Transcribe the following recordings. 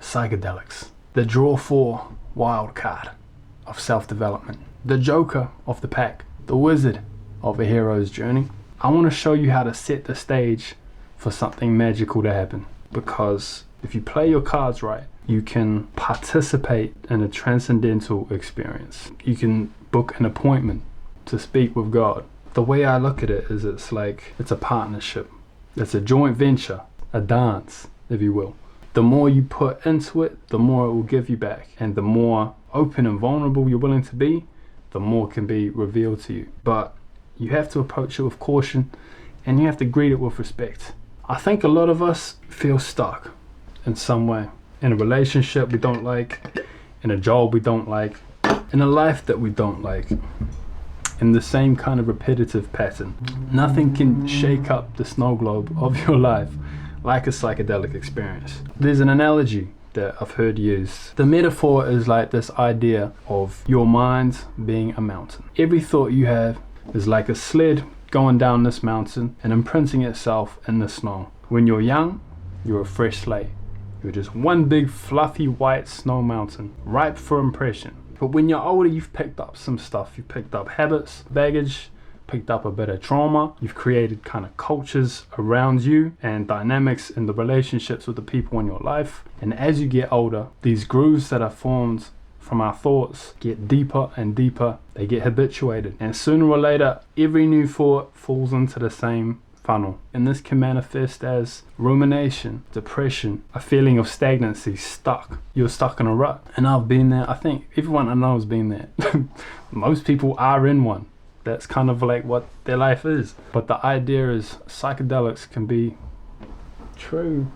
Psychedelics, the draw 4 wild card of self-development, the joker of the pack, the wizard of a hero's journey. I want to show you how to set the stage for something magical to happen, because if you play your cards right, you can participate in a transcendental experience. You can book an appointment to speak with God. The way I look at it is it's a partnership. It's a joint venture, a dance, if you will. The more you put into it, the more it will give you back. And the more open and vulnerable you're willing to be, the more can be revealed to you. But you have to approach it with caution, and you have to greet it with respect. I think a lot of us feel stuck in some way. In a relationship we don't like, in a job we don't like, in a life that we don't like, in the same kind of repetitive pattern. Nothing can shake up the snow globe of your life like a psychedelic experience. There's an analogy that I've heard used. The metaphor is like this idea of your mind being a mountain. Every thought you have is like a sled going down this mountain and imprinting itself in the snow. When you're young, you're a fresh slate. You're just one big fluffy white snow mountain, ripe for impression. But when you're older, you've picked up some stuff. You've picked up habits, baggage, picked up a bit of trauma. You've created kind of cultures around you and dynamics in the relationships with the people in your life. And as you get older, these grooves that are formed from our thoughts get deeper and deeper. They get habituated. And sooner or later, every new thought falls into the same funnel. And this can manifest as rumination, depression, a feeling of stagnancy, stuck. You're stuck in a rut. And I've been there. I think everyone I know has been there. Most people are in one. That's kind of like what their life is. But the idea is psychedelics can be true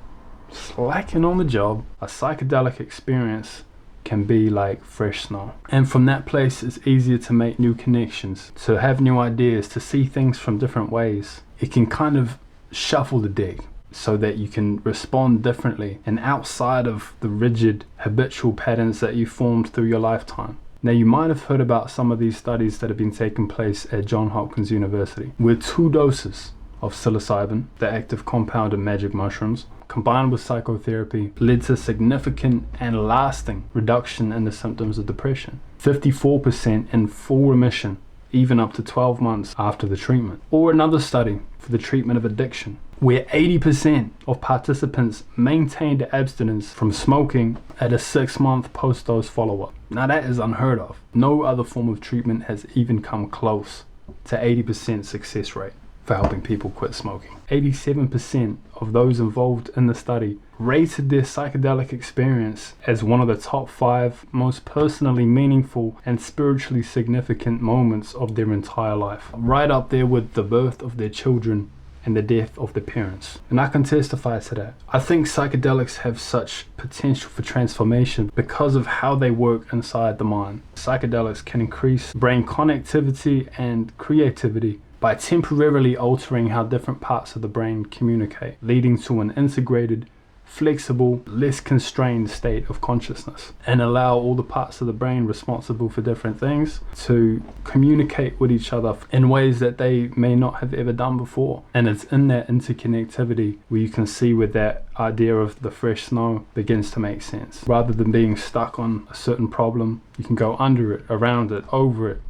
slacking on the job. A psychedelic experience can be like fresh snow. And from that place, it's easier to make new connections, to have new ideas, to see things from different ways. It can kind of shuffle the deck so that you can respond differently and outside of the rigid habitual patterns that you formed through your lifetime. Now, you might have heard about some of these studies that have been taking place at Johns Hopkins University, where 2 doses of psilocybin, the active compound in magic mushrooms, combined with psychotherapy, led to significant and lasting reduction in the symptoms of depression. 54% in full remission, even up to 12 months after the treatment. Or another study for the treatment of addiction, where 80% of participants maintained abstinence from smoking at a 6-month post-dose follow-up. Now that is unheard of. No other form of treatment has even come close to 80% success rate for helping people quit smoking. 87% of those involved in the study rated their psychedelic experience as one of the top 5 most personally meaningful and spiritually significant moments of their entire life. Right up there with the birth of their children and the death of the parents. And I can testify to that. I think psychedelics have such potential for transformation because of how they work inside the mind. Psychedelics can increase brain connectivity and creativity by temporarily altering how different parts of the brain communicate, leading to an integrated, flexible, less constrained state of consciousness, and allow all the parts of the brain responsible for different things to communicate with each other in ways that they may not have ever done before. And it's in that interconnectivity where you can see where that idea of the fresh snow begins to make sense. Rather than being stuck on a certain problem, you can go under it, around it, over it.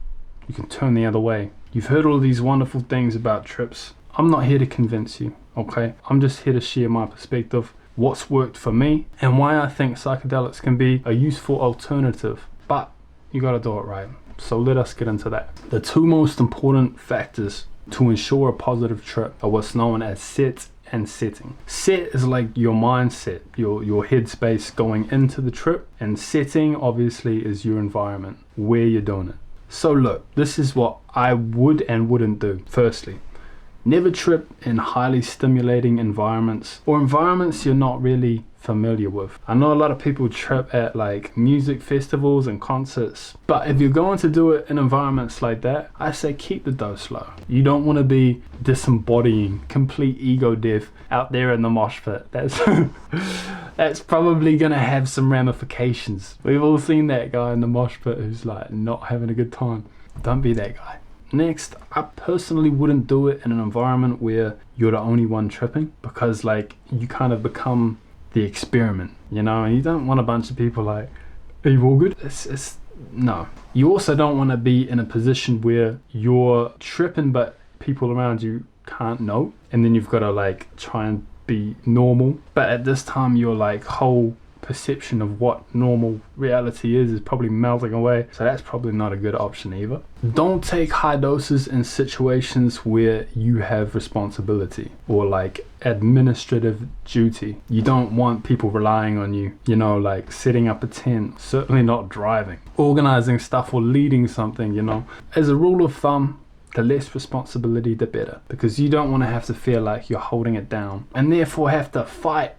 You can turn the other way. You've heard all these wonderful things about trips. I'm not here to convince you, okay? I'm just here to share my perspective, what's worked for me, and why I think psychedelics can be a useful alternative. But you gotta do it right. So let us get into that. The 2 most important factors to ensure a positive trip are what's known as set and setting. Set is like your mindset, your headspace going into the trip, and setting obviously is your environment, where you're doing it. So look, this is what I would and wouldn't do. Firstly, never trip in highly stimulating environments or environments you're not really familiar with. I know a lot of people trip at like music festivals and concerts, but if you're going to do it in environments like that, I say keep the dose low. You don't want to be disembodying complete ego death out there in the mosh pit. That's probably gonna have some ramifications. We've all seen that guy in the mosh pit who's like not having a good time. Don't be that guy. Next, I personally wouldn't do it in an environment where you're the only one tripping, because like you kind of become the experiment, you know, and you don't want a bunch of people like, are you all good? It's no. You also don't want to be in a position where you're tripping but people around you can't know, and then you've got to like try and be normal, but at this time your like whole perception of what normal reality is probably melting away, so that's probably not a good option either. Don't take high doses in situations where you have responsibility or like administrative duty. You don't want people relying on you, you know, like setting up a tent, certainly not driving, organizing stuff or leading something, you know. As a rule of thumb, the less responsibility the better, because you don't want to have to feel like you're holding it down and therefore have to fight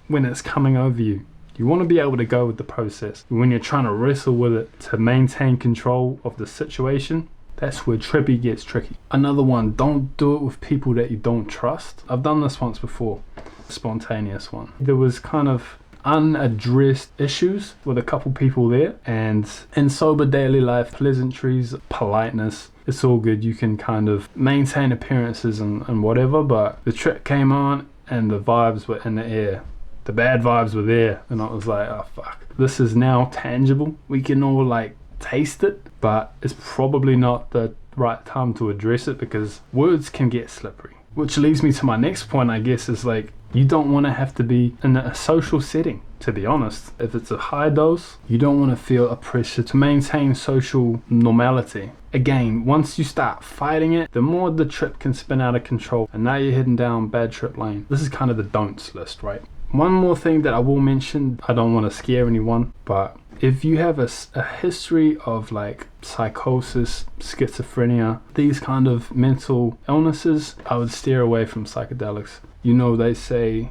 when it's coming over you. You want to be able to go with the process. When you're trying to wrestle with it to maintain control of the situation, that's where trippy gets tricky. Another one, don't do it with people that you don't trust. I've done this once before, spontaneous one. There was kind of unaddressed issues with a couple people there, and in sober daily life, pleasantries, politeness, it's all good. You can kind of maintain appearances and whatever, but the trip came on and the vibes were in the air. The bad vibes were there, and I was like, oh fuck, this is now tangible. We can all like taste it, but it's probably not the right time to address it because words can get slippery. Which leads me to my next point, I guess, is like, you don't want to have to be in a social setting, to be honest. If it's a high dose, you don't want to feel a pressure to maintain social normality. Again, once you start fighting it, the more the trip can spin out of control, and now you're heading down bad trip lane. This is kind of the don'ts list, right? One more thing that I will mention, I don't want to scare anyone, but if you have a history of like psychosis, schizophrenia, these kind of mental illnesses, I would steer away from psychedelics. You know, they say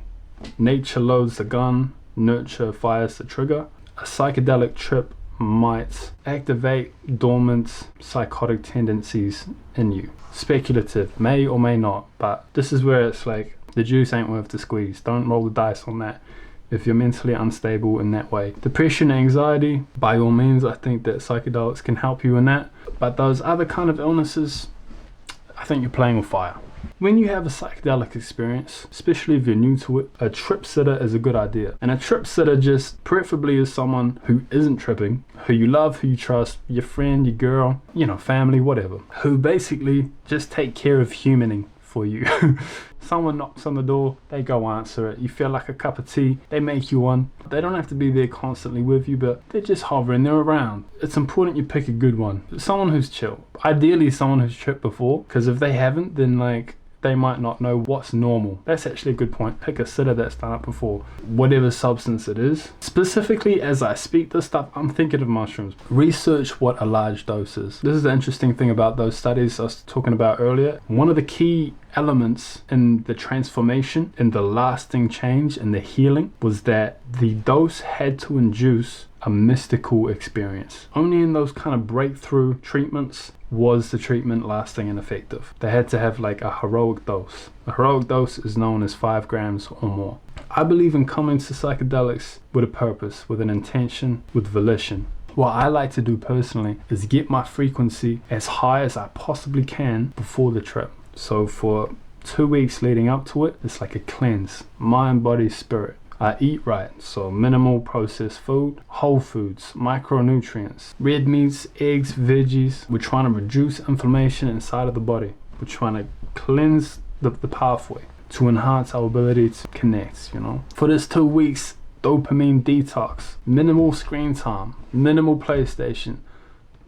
nature loads the gun, nurture fires the trigger. A psychedelic trip might activate dormant psychotic tendencies in you. Speculative, may or may not, but this is where it's like, the juice ain't worth the squeeze. Don't roll the dice on that if you're mentally unstable in that way. Depression, anxiety, by all means, I think that psychedelics can help you in that. But those other kind of illnesses, I think you're playing with fire. When you have a psychedelic experience, especially if you're new to it, a trip sitter is a good idea. And a trip sitter just preferably is someone who isn't tripping, who you love, who you trust, your friend, your girl, you know, family, whatever, who basically just take care of humaning for you. Someone knocks on the door, they go answer it. You feel like a cup of tea, they make you one. They don't have to be there constantly with you, but they're just hovering, they're around. It's important you pick a good one. Someone who's chill. Ideally someone who's tripped before, because if they haven't, then like they might not know what's normal. That's actually a good point. Pick a sitter that's done it before, whatever substance it is. Specifically, as I speak this stuff, I'm thinking of mushrooms. Research what a large dose is. This is the interesting thing about those studies I was talking about earlier. One of the key elements in the transformation, in the lasting change, and the healing was that the dose had to induce a mystical experience. Only in those kind of breakthrough treatments was the treatment lasting and effective. They had to have like a heroic dose. A heroic dose is known as 5 grams or more. I believe in coming to psychedelics with a purpose, with an intention, with volition. What I like to do personally is get my frequency as high as I possibly can before the trip. So for 2 weeks leading up to it, it's like a cleanse, mind, body, spirit. I eat right, so minimal processed food, whole foods, micronutrients, red meats, eggs, veggies. We're trying to reduce inflammation inside of the body. We're trying to cleanse the pathway to enhance our ability to connect, you know. For this 2 weeks, dopamine detox, minimal screen time, minimal PlayStation,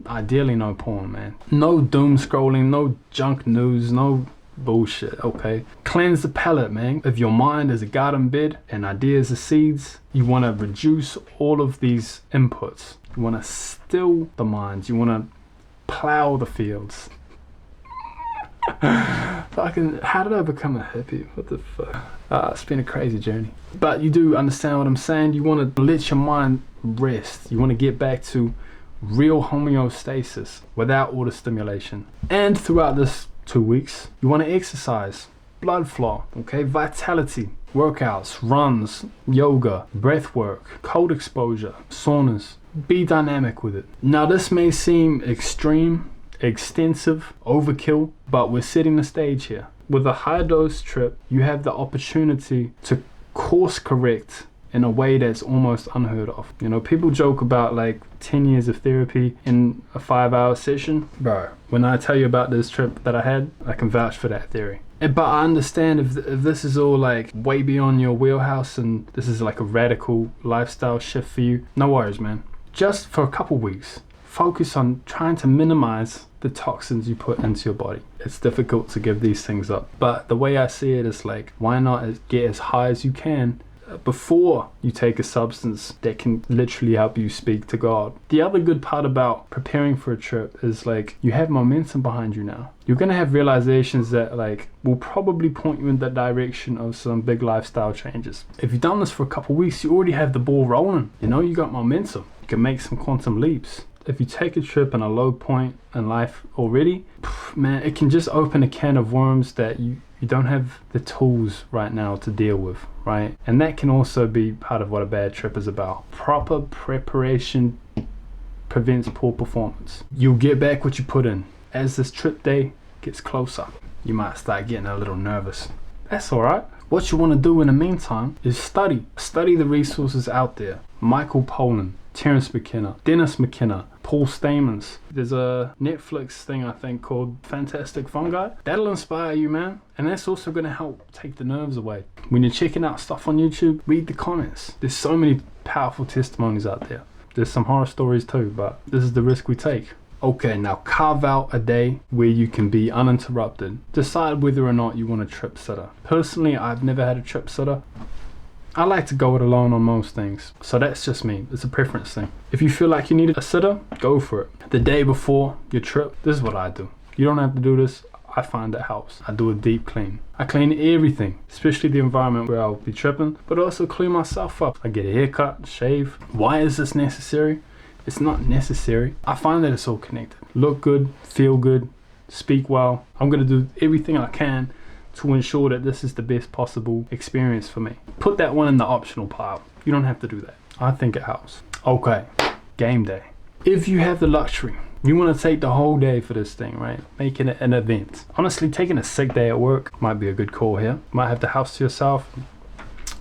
ideally no porn, man. No doom scrolling, no junk news, no bullshit, okay? Cleanse the palate, man. If your mind is a garden bed and ideas are seeds, you want to reduce all of these inputs. You want to still the minds. You want to plow the fields. Fucking, how did I become a hippie? What the fuck? It's been a crazy journey. But you do understand what I'm saying. You want to let your mind rest. You want to get back to real homeostasis without all the stimulation. And throughout this 2 weeks, you want to exercise, blood flow, okay, vitality, workouts, runs, yoga, breath work, cold exposure, saunas. Be dynamic with it. Now this may seem extreme, extensive, overkill, but we're setting the stage here. With a high dose trip, you have the opportunity to course correct in a way that's almost unheard of. You know, people joke about like 10 years of therapy in a 5-hour session. Bro, when I tell you about this trip that I had, I can vouch for that theory. But I understand if this is all like way beyond your wheelhouse and this is like a radical lifestyle shift for you, no worries, man. Just for a couple weeks, focus on trying to minimize the toxins you put into your body. It's difficult to give these things up, but the way I see it is like, why not get as high as you can before you take a substance that can literally help you speak to God. The other good part about preparing for a trip is like, you have momentum behind you now. You're gonna have realizations that like will probably point you in the direction of some big lifestyle changes. If you've done this for a couple weeks, you already have the ball rolling. You know, you got momentum. You can make some quantum leaps. If you take a trip in a low point in life already, man, it can just open a can of worms that you don't have the tools right now to deal with, right? And that can also be part of what a bad trip is about. Proper preparation prevents poor performance. You'll get back what you put in. As this trip day gets closer, you might start getting a little nervous. That's all right. What you want to do in the meantime is study. Study the resources out there. Michael Pollan, Terence McKenna, Dennis McKenna, Paul Stamens. There's a Netflix thing I think called Fantastic Fungi. That'll inspire you, man. And that's also going to help take the nerves away. When you're checking out stuff on YouTube, read the comments. There's so many powerful testimonies out there. There's some horror stories too, but this is the risk we take. Okay, now carve out a day where you can be uninterrupted. Decide whether or not you want a trip sitter. Personally, I've never had a trip sitter. I like to go it alone on most things. So that's just me. It's a preference thing. If you feel like you need a sitter, go for it. The day before your trip, this is what I do. You don't have to do this. I find it helps. I do a deep clean. I clean everything, especially the environment where I'll be tripping, but also clean myself up. I get a haircut, shave. Why is this necessary? It's not necessary. I find that it's all connected. Look good, feel good, speak well. I'm gonna do everything I can to ensure that this is the best possible experience for me. Put that one in the optional pile. You don't have to do that. I think it helps. Okay, game day. If you have the luxury, you want to take the whole day for this thing, right? Making it an event. Honestly, taking a sick day at work might be a good call here. Might have the house to yourself.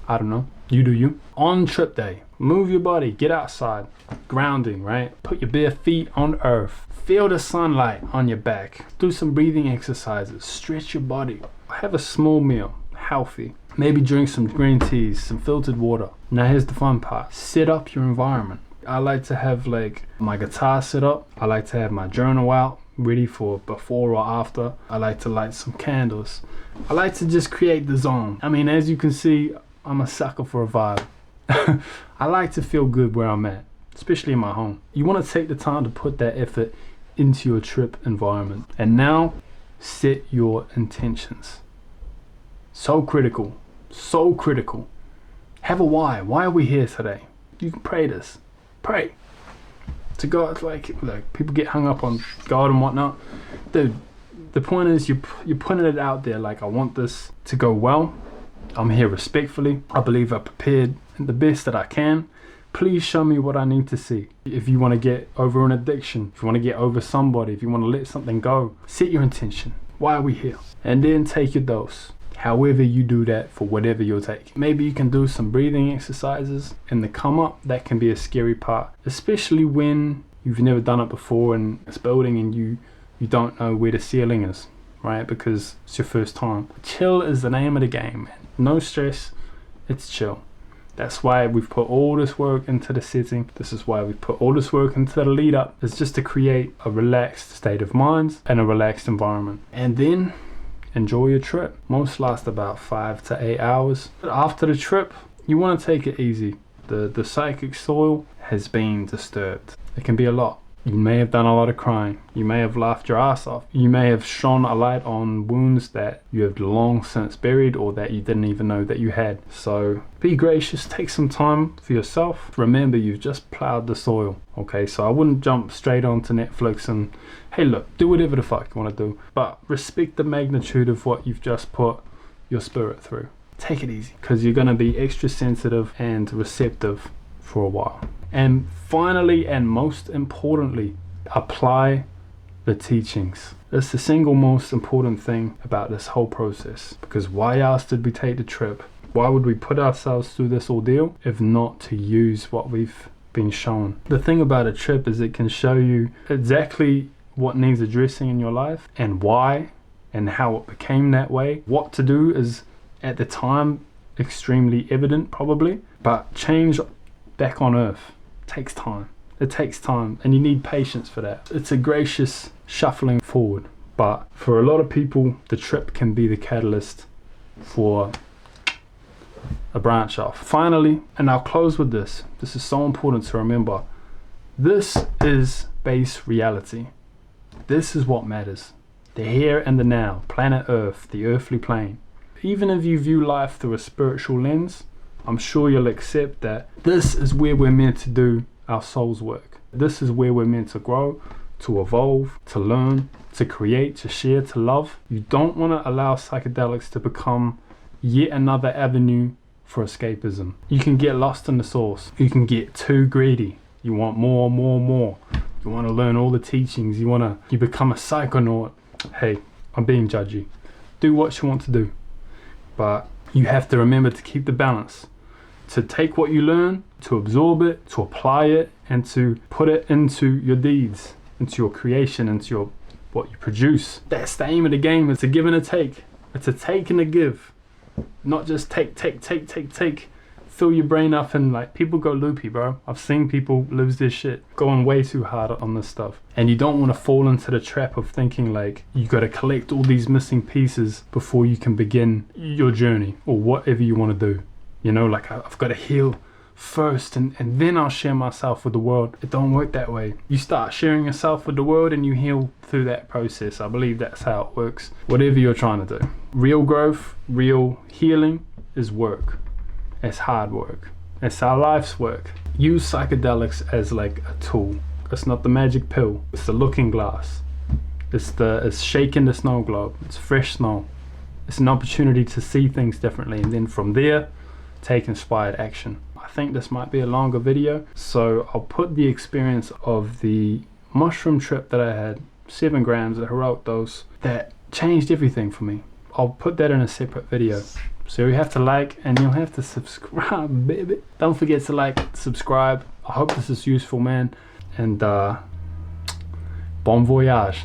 I don't know. You do you. On trip day, move your body, get outside. Grounding, right? Put your bare feet on earth. Feel the sunlight on your back. Do some breathing exercises. Stretch your body. Have a small meal, healthy. Maybe drink some green teas, some filtered water. Now here's the fun part. Set up your environment. I like to have like my guitar set up. I like to have my journal out, ready for before or after. I like to light some candles. I like to just create the zone. I mean, as you can see, I'm a sucker for a vibe. I like to feel good where I'm at, especially in my home. You want to take the time to put that effort into your trip environment. And now, set your intentions. So critical, so critical. Have a why. Why are we here today? You can pray this. Pray to God. Like people get hung up on God and whatnot. Dude, the point is you're putting it out there like, I want this to go well. I'm here respectfully. I believe I prepared the best that I can. Please show me what I need to see. If you want to get over an addiction, if you want to get over somebody, if you want to let something go, set your intention. Why are we here? And then take your dose. However you do that for whatever you're taking. Maybe you can do some breathing exercises in the come up. That can be a scary part, especially when you've never done it before and it's building and you don't know where the ceiling is, right? Because it's your first time. Chill is the name of the game, man. No stress, it's chill. That's why we've put all this work into the setting. This is why we've put all this work into the lead up. It's just to create a relaxed state of mind and a relaxed environment. And then enjoy your trip. Most last about 5 to 8 hours. But after the trip, you want to take it easy. The psychic soil has been disturbed. It can be a lot. You may have done a lot of crying. You may have laughed your ass off. You may have shone a light on wounds that you have long since buried or that you didn't even know that you had. So be gracious, take some time for yourself. Remember, you've just plowed the soil. Okay, so I wouldn't jump straight onto Netflix and, hey look, do whatever the fuck you want to do. But respect the magnitude of what you've just put your spirit through. Take it easy, because you're going to be extra sensitive and receptive for a while. And finally, and most importantly, apply the teachings. That's the single most important thing about this whole process. Because why else did we take the trip? Why would we put ourselves through this ordeal if not to use what we've been shown? The thing about a trip is it can show you exactly what needs addressing in your life and why and how it became that way. What to do is at the time extremely evident probably, but change back on earth takes time. It takes time and you need patience for that. It's a gracious shuffling forward, but for a lot of people the trip can be the catalyst for a branch off. Finally, and I'll close with this. This is so important to remember. This is base reality. This is what matters. The here and the now, planet Earth, the earthly plane. Even if you view life through a spiritual lens, I'm sure you'll accept that this is where we're meant to do our soul's work. This is where we're meant to grow, to evolve, to learn, to create, to share, to love. You don't want to allow psychedelics to become yet another avenue for escapism. You can get lost in the source. You can get too greedy. You want more, more, more. You want to learn all the teachings. You become a psychonaut. Hey, I'm being judgy. Do what you want to do. But you have to remember to keep the balance. To take what you learn, to absorb it, to apply it, and to put it into your deeds, into your creation, into what you produce. That's the aim of the game. It's a give and a take. It's a take and a give. Not just take. Fill your brain up and like people go loopy, bro. I've seen people lose their shit, going way too hard on this stuff. And you don't want to fall into the trap of thinking like you got to collect all these missing pieces before you can begin your journey or whatever you want to do. You know, like I've got to heal first and then I'll share myself with the world. It don't work that way. You start sharing yourself with the world and you heal through that process. I believe that's how it works. Whatever you're trying to do. Real growth, real healing is work. It's hard work. It's our life's work. Use psychedelics as like a tool. It's not the magic pill. It's the looking glass. It's shaking the snow globe. It's fresh snow. It's an opportunity to see things differently and then from there, take inspired action. I think this might be a longer video, so I'll put the experience of the mushroom trip that I had, 7 grams, a heroic dose, that changed everything for me. I'll put that in a separate video. So you have to like and you'll have to subscribe, baby. Don't forget to like, subscribe. I hope this is useful, man. And bon voyage.